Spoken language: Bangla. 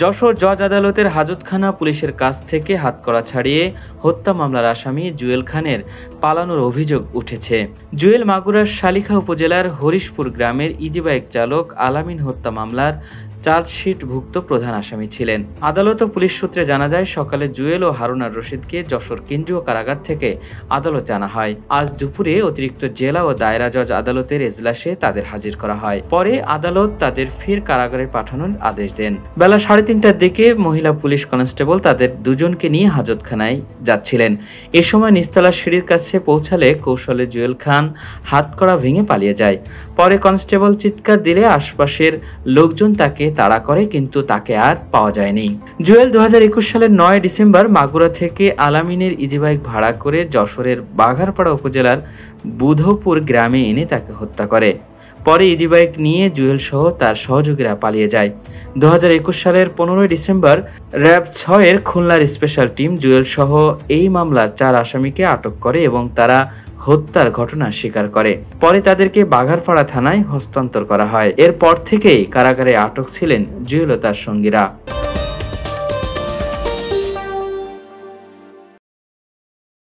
যশোর জজ আদালতের হাজতখানা পুলিশের কাছ থেকে হাতকড়া ছাড়িয়ে হত্যা মামলার আসামি জুয়েল খানের পালানোর অভিযোগ উঠেছে। জুয়েল মাগুরার শালিখা উপজেলার হরিশপুর গ্রামের ইজিবাইক চালক আলামিন হত্যা মামলার চার্জশিটভুক্ত প্রধান আসামি ছিলেন। আদালত ও পুলিশ সূত্রে জানা যায়, সকালে জুয়েল ও হারুনার রশিদকে যশোর কেন্দ্রীয় কারাগার থেকে আদালতে আনা হয়। আজ দুপুরে অতিরিক্ত জেলা ও দায়রা জজ আদালতের এজলাসে তাদের হাজির করা হয়। পরে আদালত তাদের ফের কারাগারে পাঠানোর আদেশ দেন। বেলা 3:30টার দিকে মহিলা পুলিশ কনস্টেবল তাদের দুজনকে নিয়ে হাজতখানায় যাচ্ছিলেন। এ সময় নিচতলা সিঁড়ির কাছে পৌঁছালে কৌশলে জুয়েল খান হাতকড়া ভেঙে পালিয়ে যায়। পরে কনস্টেবল চিৎকার দিলে আশপাশের লোকজন তাকে তাড়া করে, কিন্তু তাকে আর পাওয়া যায়নি। জুয়েল 2021 সালের 9 ডিসেম্বর মাগুরা থেকে আলামিনের ইজিবাইক ভাড়া করে যশোরের বাঘারপাড়া উপজেলার বুধপুর গ্রামে এনে তাকে হত্যা করে। পরে ইজিবাইক নিয়ে জুয়েল সহ তার সহযোগীরা পালিয়ে যায়। 2021 সালের 15 ডিসেম্বর র্যাব 6 এর খুলনার স্পেশাল টিম জুয়েল সহ এই মামলার 4 আসামিকে আটক করে এবং তারা হত্যার ঘটনা স্বীকার করে। পরে তাদেরকে বাঘারপাড়া থানায় হস্তান্তর করা হয়। এরপর থেকেই কারাগারে আটক ছিলেন জুয়েল ও তার সঙ্গীরা।